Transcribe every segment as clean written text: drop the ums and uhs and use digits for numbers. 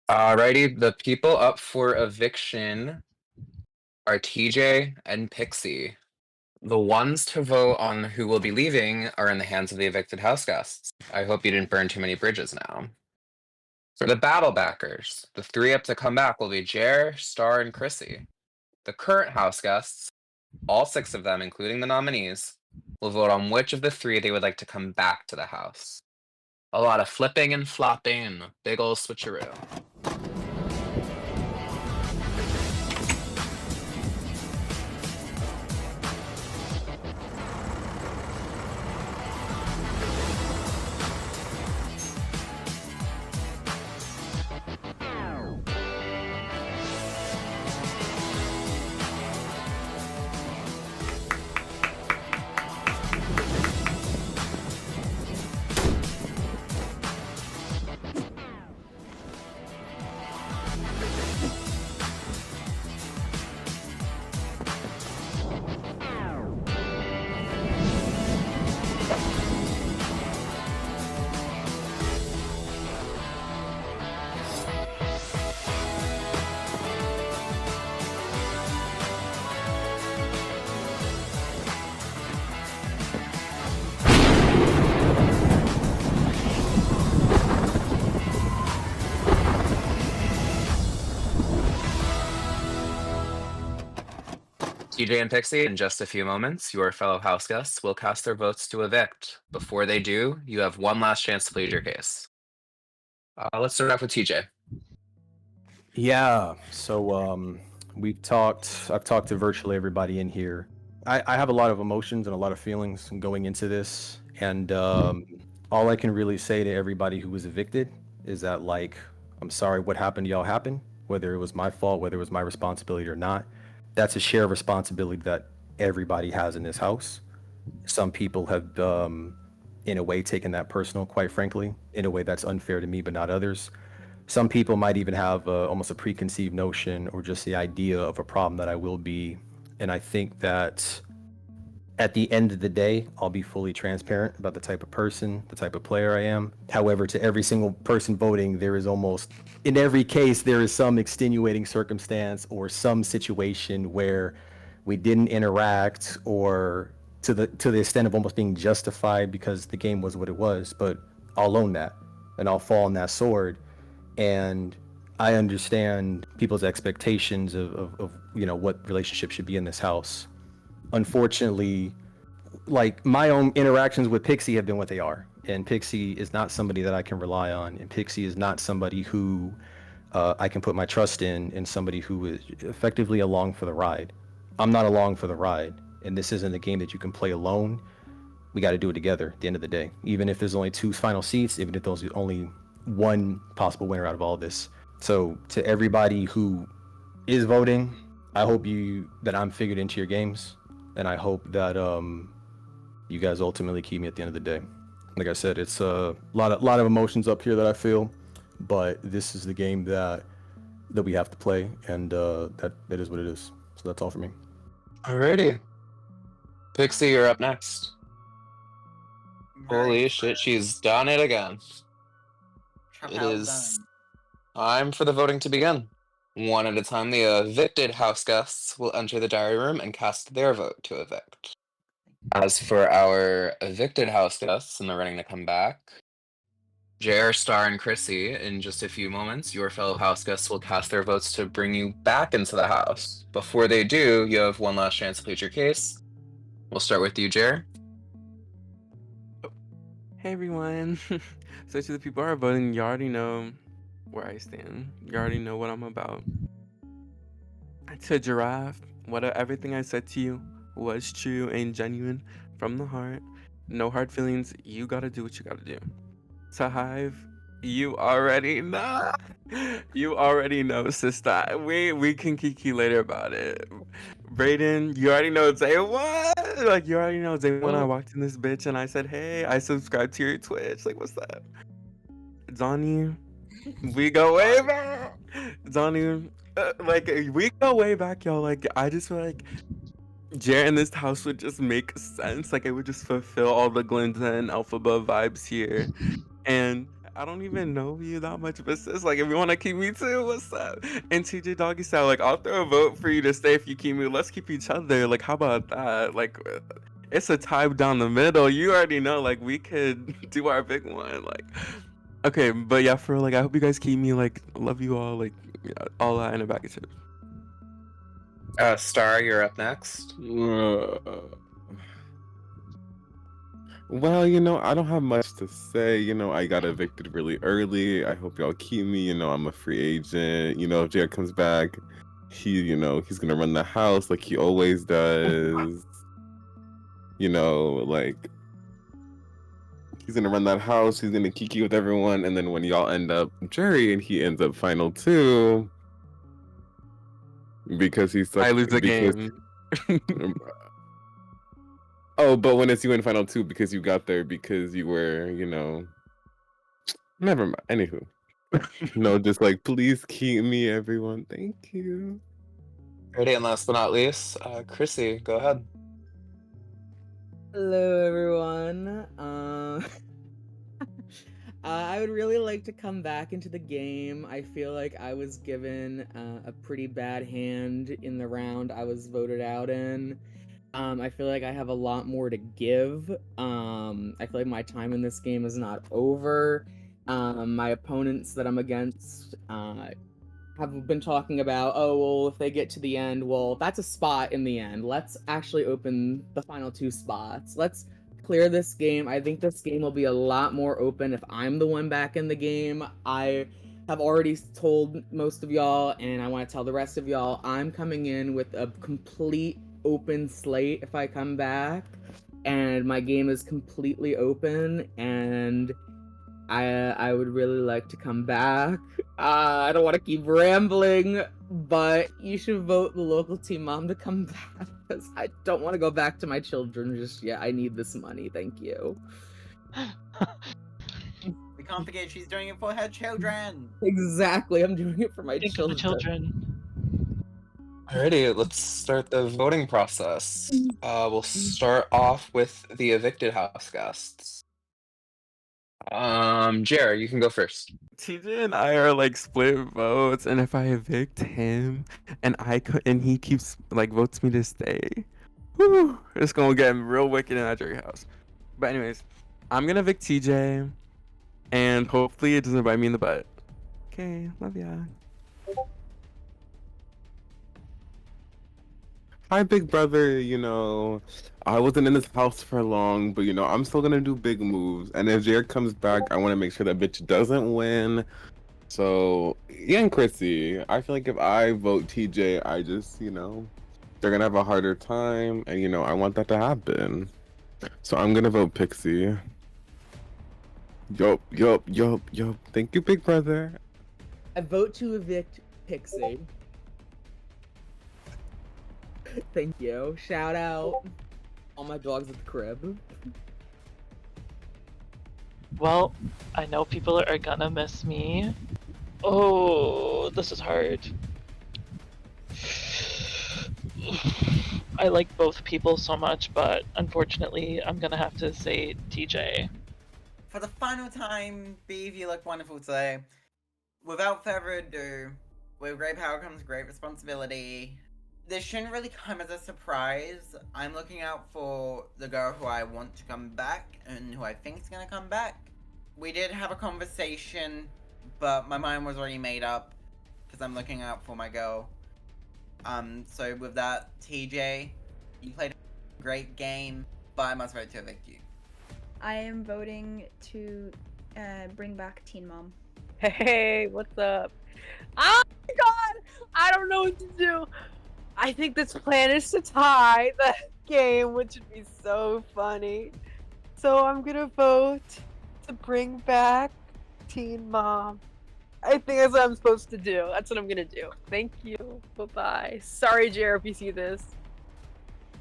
Alrighty, the people up for eviction are TJ and Pixie. The ones to vote on who will be leaving are in the hands of the evicted house guests. I hope you didn't burn too many bridges now. For the battle backers, the three up to come back will be Jer, Star, and Chrissy. The current house guests, all six of them, including the nominees, will vote on which of the three they would like to come back to the house. A lot of flipping and flopping, big ol' switcheroo. TJ and Pixie, in just a few moments, your fellow house guests will cast their votes to evict. Before they do, you have one last chance to plead your case. Let's start off with TJ. Yeah, so I've talked to virtually everybody in here. I have a lot of emotions and a lot of feelings going into this, and all I can really say to everybody who was evicted is that, like, I'm sorry what happened to y'all happened, whether it was my fault, whether it was my responsibility or not. That's a shared responsibility that everybody has in this house. Some people have, in a way, taken that personal, quite frankly, in a way that's unfair to me, but not others. Some people might even have almost a preconceived notion or just the idea of a problem that I will be. And I think that at the end of the day, I'll be fully transparent about the type of person, the type of player I am. However, to every single person voting, there is almost, in every case, there is some extenuating circumstance or some situation where we didn't interact, or to the extent of almost being justified because the game was what it was. But I'll own that, and I'll fall on that sword. And I understand people's expectations of what relationship should be in this house. Unfortunately, like, my own interactions with Pixie have been what they are, and Pixie is not somebody that I can rely on, and Pixie is not somebody who I can put my trust in, and somebody who is effectively along for the ride. I'm not along for the ride, and this isn't a game that you can play alone. We got to do it together at the end of the day. Even if there's only two final seats, even if there's only one possible winner out of all of this. So to everybody who is voting, I hope that I'm figured into your games, and I hope that you guys ultimately keep me at the end of the day. Like I said, it's a lot of emotions up here that I feel, but this is the game that we have to play, and that is what it is. So that's all for me. Alrighty. Pixie, you're up next. Very Holy shit, she's done it again. It well is done. time for the voting to begin. One at a time, the evicted house guests will enter the diary room and cast their vote to evict. As for our evicted house guests in the running to come back, JR, Star, and Chrissy, in just a few moments, your fellow house guests will cast their votes to bring you back into the house. Before they do, you have one last chance to plead your case. We'll start with you, Jer. Hey everyone. So to the people who are voting, you already know where I stand. You already know what I'm about. To Giraffe, everything I said to you was true and genuine from the heart. No hard feelings. You gotta do what you gotta do. To Hive, you already know. You already know, sister. We can kiki later about it. Brayden, you already know day one. Like, you already know day one I walked in this bitch and I said, hey, I subscribed to your Twitch. Like, what's that? Donnie, we go way back. Donnie, like, we go way back, y'all. Like, I just feel like Jared in this house would just make sense. Like, it would just fulfill all the Glinda and Alphaba vibes here. And I don't even know you that much, but sis, like, if you want to keep me too, what's up? And TJ Doggy Style, like, I'll throw a vote for you to stay if you keep me. Let's keep each other. Like, how about that? Like, it's a tie down the middle. You already know, like, we could do our big one. Like, okay, but yeah, for real, like, I hope you guys keep me. Like, love you all. Like, yeah, all that in a bag of chips. Star, you're up next. Well, I don't have much to say. I got evicted really early. I hope y'all keep me. I'm a free agent. If Jared comes back, he's gonna run the house like he always does. Like he's gonna run that house. He's gonna kiki with everyone, and then when y'all end up Jerry and he ends up final two because he's such I lose the because game. oh, but when it's you in final two because you got there because you were, never mind. Anywho, no, just like please keep me, everyone. Thank you. Alrighty, and last but not least, Chrissy, go ahead. Hello, everyone. I would really like to come back into the game. I feel like I was given a pretty bad hand in the round I was voted out in. I feel like I have a lot more to give. I feel like my time in this game is not over. My opponents that I'm against have been talking about, oh, well, if they get to the end, well, that's a spot in the end. Let's actually open the final 2 spots. Let's clear this game. I think this game will be a lot more open if I'm the one back in the game. I have already told most of y'all, and I want to tell the rest of y'all, I'm coming in with a complete open slate if I come back, and my game is completely open, and I would really like to come back. I don't want to keep rambling, but you should vote the local team mom to come back, because I don't want to go back to my children just yet. I need this money, thank you. We can't forget she's doing it for her children. Exactly, I'm doing it for my Think of the children. Alrighty, let's start the voting process. We'll start off with the evicted house guests. Jared, you can go first. TJ and I are like split votes, and if I evict him and he keeps like votes me to stay, whew, it's gonna get real wicked in that Jerry house. But anyways, I'm gonna evict TJ, and hopefully it doesn't bite me in the butt. Okay, love ya. Hi, big brother. I wasn't in this house for long, but I'm still gonna do big moves. And if Jared comes back, I want to make sure that bitch doesn't win. So, yeah, and Chrissy, I feel like if I vote TJ, I just, they're gonna have a harder time, and I want that to happen. So I'm gonna vote Pixie. Yup. Thank you, big brother. I vote to evict Pixie. Thank you. Shout out all my dogs at the crib. Well, I know people are gonna miss me. Oh, this is hard. I like both people so much, but unfortunately, I'm gonna have to say TJ. For the final time, Beeve, you look wonderful today. Without further ado, with great power comes great responsibility. This shouldn't really come as a surprise. I'm looking out for the girl who I want to come back and who I think is gonna come back. We did have a conversation, but my mind was already made up because I'm looking out for my girl. So with that, TJ, you played a great game, but I must vote to evict you. I am voting to bring back Teen Mom. Hey, what's up? Oh my god! I don't know what to do. I think this plan is to tie the game, which would be so funny. So I'm gonna vote to bring back Teen Mom. I think that's what I'm supposed to do. That's what I'm gonna do. Thank you. Bye-bye. Sorry, Jer, if you see this.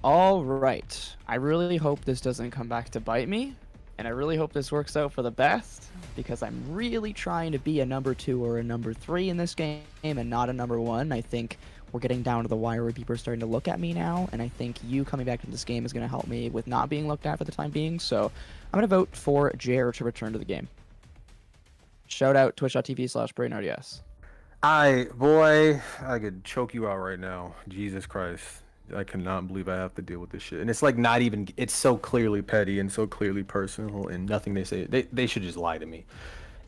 All right. I really hope this doesn't come back to bite me, and I really hope this works out for the best, because I'm really trying to be a number 2 or a number 3 in this game and not a number 1. I think we're getting down to the wire where people are starting to look at me now, and I think you coming back to this game is going to help me with not being looked at for the time being, so I'm going to vote for Jer to return to the game. Shout out twitch.tv/BrainRDS. Boy, I could choke you out right now. Jesus Christ. I cannot believe I have to deal with this shit. And it's like not even, it's so clearly petty and so clearly personal, and nothing they say, they should just lie to me.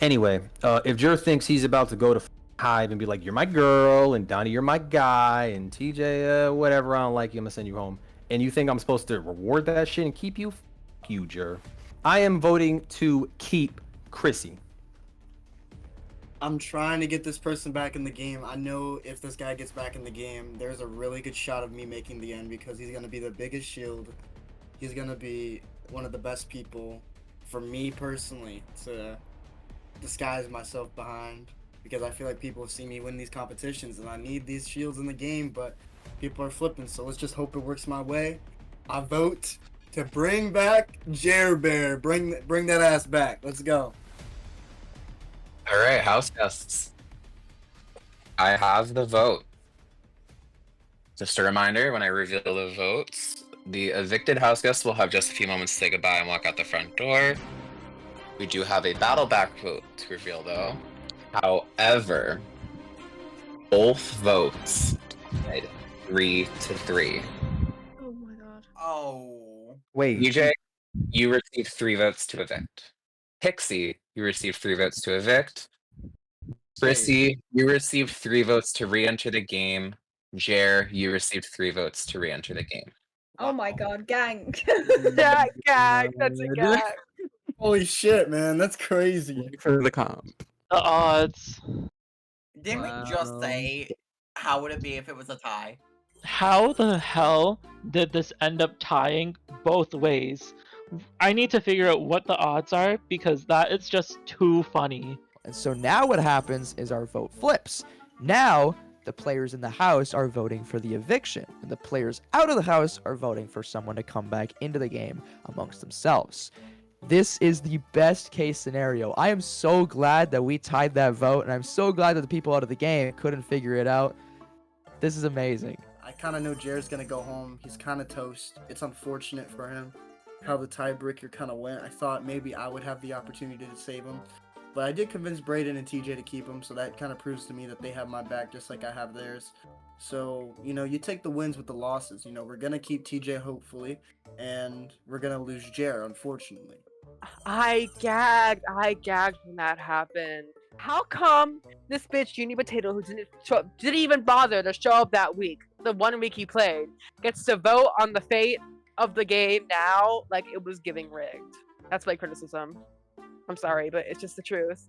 Anyway, if Jer thinks he's about to go to Hive and be like, you're my girl, and Donnie, you're my guy, and TJ, whatever, I don't like you, I'm gonna send you home, and you think I'm supposed to reward that shit and keep you, fuck you, Jer. I am voting to keep Chrissy. I'm trying to get this person back in the game. I know if this guy gets back in the game, there's a really good shot of me making the end because he's going to be the biggest shield. He's going to be one of the best people for me personally to disguise myself behind because I feel like people have seen me win these competitions and I need these shields in the game, but people are flipping, so let's just hope it works my way. I vote to bring back Jer Bear. Bring that ass back. Let's go. All right, house guests. I have the vote. Just a reminder, when I reveal the votes, the evicted house guests will have just a few moments to say goodbye and walk out the front door. We do have a battle back vote to reveal, though. However, both votes died 3-3. Oh my god. Oh. Wait. UJ, you received 3 votes to evict. Pixie, you received 3 votes to evict. Chrissy, you received 3 votes to re-enter the game. Jer, you received 3 votes to re-enter the game. Oh my god, gang. That gag. That's a gag. Holy shit, man. That's crazy. For the comp. The odds. Didn't we just say how would it be if it was a tie? How the hell did this end up tying both ways? I need to figure out what the odds are because that is just too funny. And so now what happens is our vote flips. Now the players in the house are voting for the eviction, and the players out of the house are voting for someone to come back into the game amongst themselves. This is the best case scenario. I am so glad that we tied that vote, and I'm so glad that the people out of the game couldn't figure it out. This is amazing. I kind of know Jared's going to go home. He's kind of toast. It's unfortunate for him how the tiebreaker kind of went. I thought maybe I would have the opportunity to save him. But I did convince Brayden and TJ to keep him, so that kind of proves to me that they have my back just like I have theirs. So, you know, you take the wins with the losses. You know, we're going to keep TJ hopefully, and we're going to lose Jer, unfortunately. I gagged when that happened. How come this bitch Uni Potato, who didn't even bother to show up that week, the 1 week he played, gets to vote on the fate of the game now like it was giving rigged? That's my criticism. I'm sorry, but it's just the truth.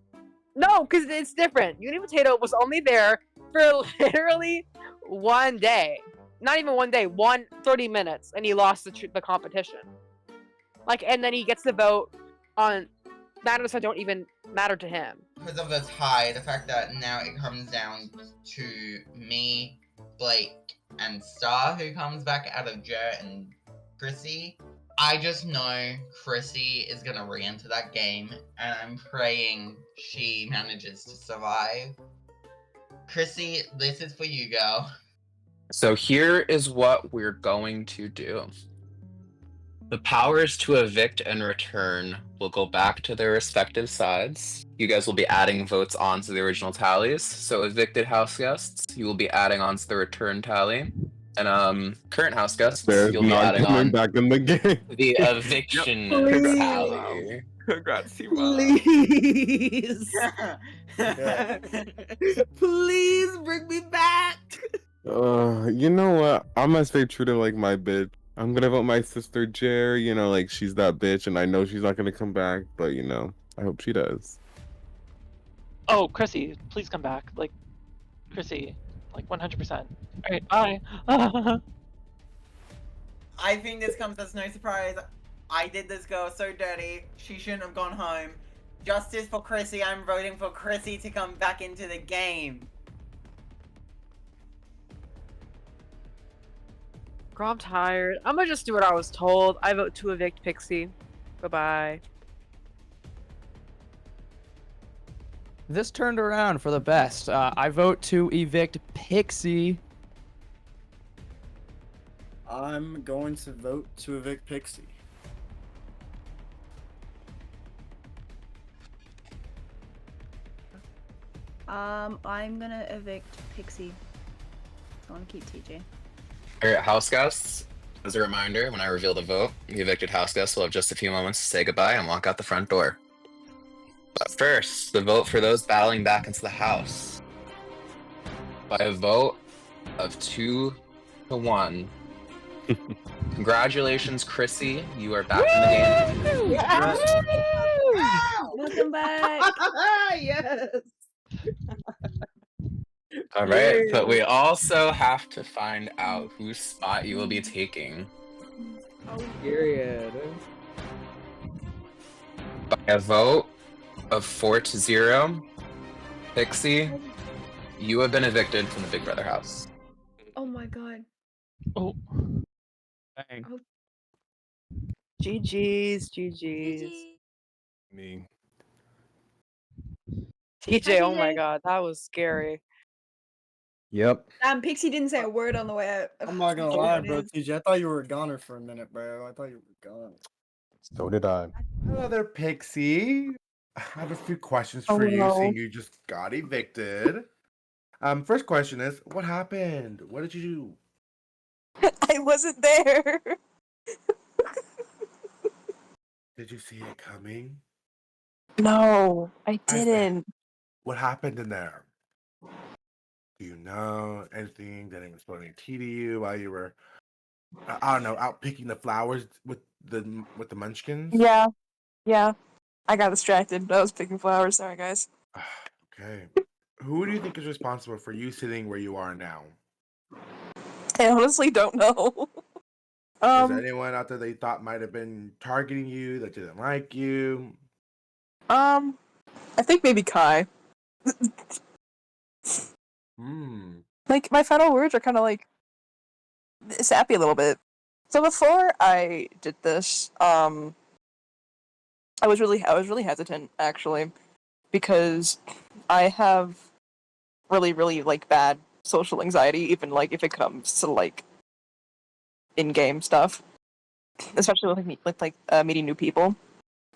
No, because it's different. Uni Potato was only there for literally 1 day. Not even 1 day, 30 minutes, and he lost the competition. Like, and then he gets to vote on matters that don't even matter to him. Because of the tie, the fact that now it comes down to me, Blake, and Star, who comes back out of Jer and Chrissy, I just know Chrissy is gonna re-enter that game, and I'm praying she manages to survive. Chrissy, this is for you, girl. So here is what we're going to do. The powers to evict and return will go back to their respective sides. You guys will be adding votes onto the original tallies. So evicted house guests, you will be adding on to the return tally. And current house guests, There's you'll be not adding coming on back in the game. the eviction Please. tally. Congrats, T-Mom. Please. Please bring me back. You know what? I'm gonna stay true to like my bitch. I'm gonna vote my sister Jer. You know, like she's that bitch, and I know she's not gonna come back, but you know, I hope she does. Oh, Chrissy, please come back. Like, Chrissy, like 100%. Alright, bye. I think this comes as no surprise. I did this girl so dirty. She shouldn't have gone home. Justice for Chrissy. I'm voting for Chrissy to come back into the game. Girl, I'm tired. I'm gonna just do what I was told. I vote to evict Pixie. Bye-bye. This turned around for the best. I vote to evict Pixie. I'm going to vote to evict Pixie. I'm gonna evict Pixie. I want to keep TJ. All right, house guests. As a reminder, when I reveal the vote, the evicted house guests will have just a few moments to say goodbye and walk out the front door. But first, the vote for those battling back into the house. By a vote of 2 to 1. Congratulations, Chrissy. You are back in the game. Welcome back. Yes. All right, but we also have to find out whose spot you will be taking. Period. By a vote of 4 to 0, Pixie, you have been evicted from the Big Brother house. Oh my god. Oh, Dang. Oh. GG's. GG. Me. TJ, oh my TJ. god, that was scary. Yep. Pixie didn't say a word on the way out. I'm not gonna lie, bro. TJ, I thought you were a goner for a minute, bro. I thought you were gone. So did I. Hello there, Pixie. I have a few questions Oh, for you, no. seeing you just got evicted. First question is, what happened? What did you do? I wasn't there. Did you see it coming? No, I I- didn't. What happened in there? Do you know anything that was exploding tea to you while you were, I don't know, out picking the flowers with the munchkins? Yeah. I got distracted. I was picking flowers. Sorry, guys. Okay. Who do you think is responsible for you sitting where you are now? I honestly don't know. Is there anyone out there that you thought might have been targeting you that didn't like you? I think maybe Kai. Like, my final words are kind of like sappy a little bit. So before I did this, I was really hesitant actually, because I have really like bad social anxiety, even like if it comes to like in-game stuff, especially with meeting new people.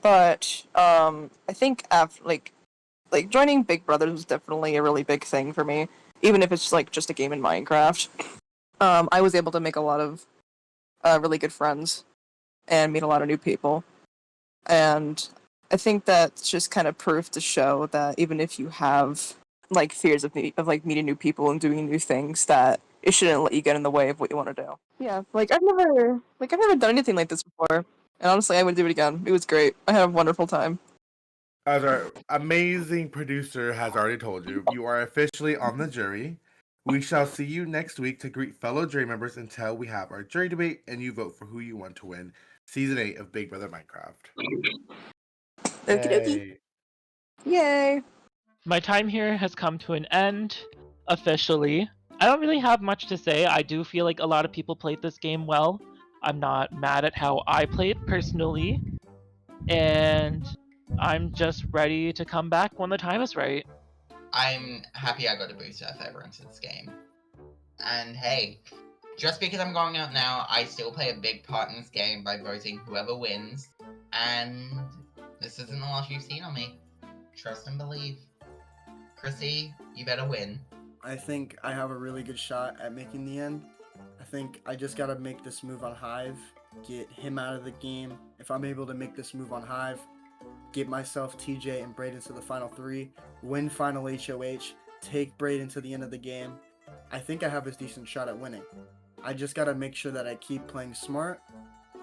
But I think after like joining Big Brothers was definitely a really big thing for me, even if it's like just a game in Minecraft. I was able to make a lot of really good friends and meet a lot of new people, and I think that's just kind of proof to show that even if you have like fears of like meeting new people and doing new things, that it shouldn't let you get in the way of what you want to do. Yeah, like I've never done anything like this before, and honestly, I would do it again. It was great. I had a wonderful time. As our amazing producer has already told you, you are officially on the jury. We shall see you next week to greet fellow jury members until we have our jury debate and you vote for who you want to win Season 8 of Big Brother Minecraft. Okie dokie. Yay! my time here has come to an end, officially. I don't really have much to say. I do feel like a lot of people played this game well. I'm not mad at how I played personally. And I'm just ready to come back when the time is right. I'm happy I got a boost out of everyone into this game. And hey, just because I'm going out now, I still play a big part in this game by voting whoever wins. And this isn't the last you've seen on me. Trust and believe. Chrissy, you better win. I think I have a really good shot at making the end. I think I just gotta make this move on Hive, get him out of the game. If I'm able to make this move on Hive, get myself, TJ, and Braden to the final 3, win final HOH, take Braden to the end of the game, I think I have a decent shot at winning. I just gotta make sure that I keep playing smart,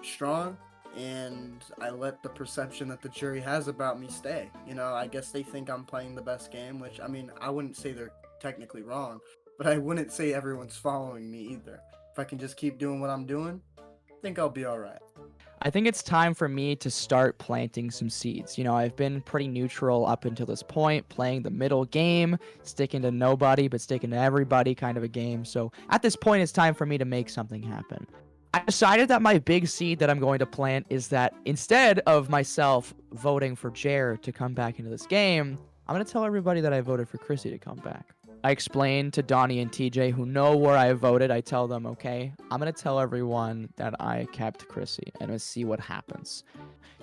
strong, and I let the perception that the jury has about me stay. You know, I guess they think I'm playing the best game, which, I mean, I wouldn't say they're technically wrong, but I wouldn't say everyone's following me either. If I can just keep doing what I'm doing, I think I'll be alright. I think it's time for me to start planting some seeds. You know, I've been pretty neutral up until this point, playing the middle game, sticking to nobody but sticking to everybody kind of a game. So at this point, it's time for me to make something happen. I decided that my big seed that I'm going to plant is that instead of myself voting for Jer to come back into this game, I'm going to tell everybody that I voted for Chrissy to come back. I explained to Donnie and TJ, who know where I voted, I tell them, okay, I'm going to tell everyone that I kept Chrissy and let's see what happens.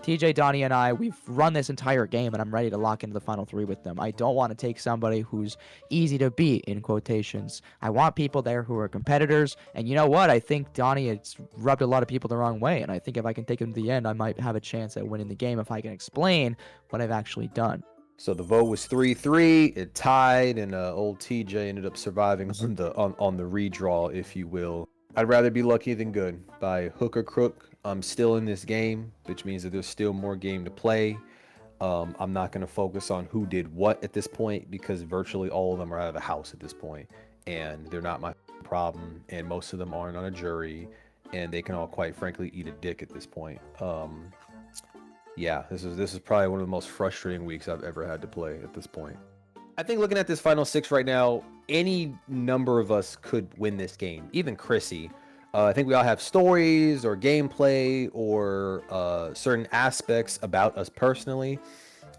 TJ, Donnie, and I, we've run this entire game, and I'm ready to lock into the final 3 with them. I don't want to take somebody who's easy to beat, in quotations. I want people there who are competitors, and you know what? I think Donnie has rubbed a lot of people the wrong way, and I think if I can take him to the end, I might have a chance at winning the game if I can explain what I've actually done. So the vote was 3-3. It tied, and old TJ ended up surviving on the redraw, if you will. I'd rather be lucky than good. By hook or crook, I'm still in this game, which means that there's still more game to play. I'm not going to focus on who did what at this point, because virtually all of them are out of the house at this point, and they're not my problem, and most of them aren't on a jury, and they can all, quite frankly, eat a dick at this point. Yeah, this is probably one of the most frustrating weeks I've ever had to play at this point. I think looking at this final 6 right now, any number of us could win this game, even Chrissy. I think we all have stories or gameplay or certain aspects about us personally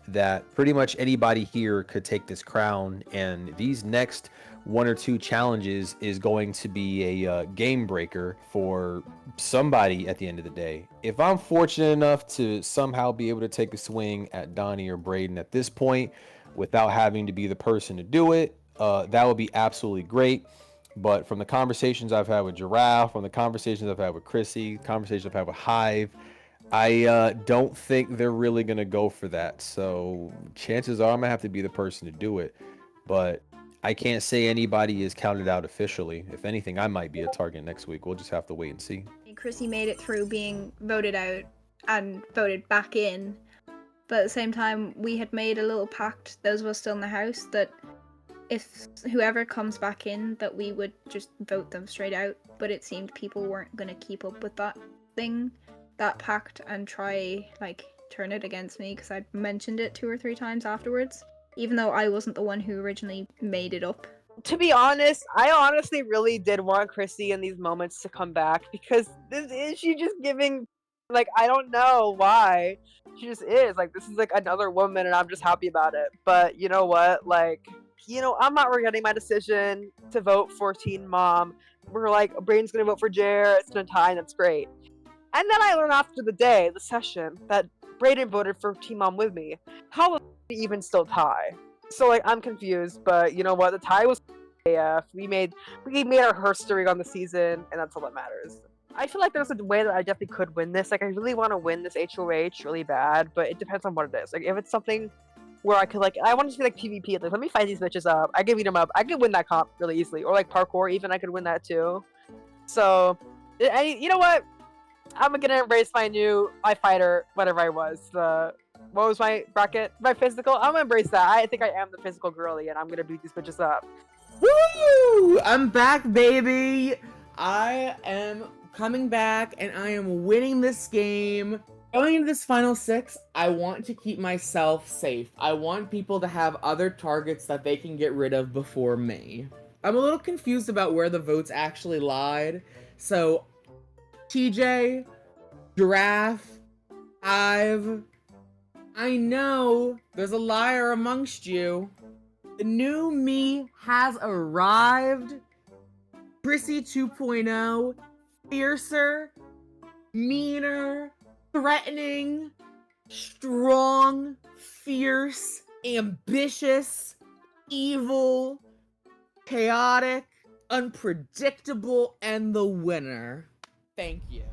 that pretty much anybody here could take this crown, and these next 1 or 2 challenges is going to be a game breaker for somebody at the end of the day. If I'm fortunate enough to somehow be able to take a swing at Donnie or Braden at this point without having to be the person to do it, that would be absolutely great. But from the conversations I've had with Giraffe, from the conversations I've had with Chrissy, conversations I've had with Hive, I don't think they're really going to go for that. So chances are I'm going to have to be the person to do it. But I can't say anybody is counted out officially. If anything, I might be a target next week. We'll just have to wait and see. Chrissy made it through being voted out and voted back in. But at the same time, we had made a little pact, those of us still in the house, that if whoever comes back in, that we would just vote them straight out. But it seemed people weren't going to keep up with that pact, and try, turn it against me, because I'd mentioned it 2 or 3 times afterwards, even though I wasn't the one who originally made it up. To be honest, I honestly really did want Chrissy in these moments to come back, because she just giving, I don't know why. She just is. This is another woman, and I'm just happy about it. But you know what? I'm not regretting my decision to vote for Teen Mom. We're Braden's gonna vote for Jer, it's gonna tie, and that's great. And then I learned after the session, that Braden voted for Teen Mom with me. How the even still tie? So I'm confused, but you know what? The tie was AF. We made our history on the season, and that's all that matters. I feel like there's a way that I definitely could win this. I really want to win this HOH really bad, but it depends on what it is. If it's something where I could I want it to be PvP. Let me fight these bitches up. I can beat them up. I could win that comp really easily, or parkour even. I could win that too. So, you know what? I'm gonna embrace my fighter, whatever I was. What was my bracket? My physical? I'm gonna embrace that. I think I am the physical girly, and I'm gonna beat these bitches up. Woo! I'm back, baby! I am coming back, and I am winning this game. Going into this final 6, I want to keep myself safe. I want people to have other targets that they can get rid of before me. I'm a little confused about where the votes actually lied. So, TJ, Giraffe, Hive, I know there's a liar amongst you. The new me has arrived. Chrissy 2.0, fiercer, meaner, threatening, strong, fierce, ambitious, evil, chaotic, unpredictable, and the winner. Thank you.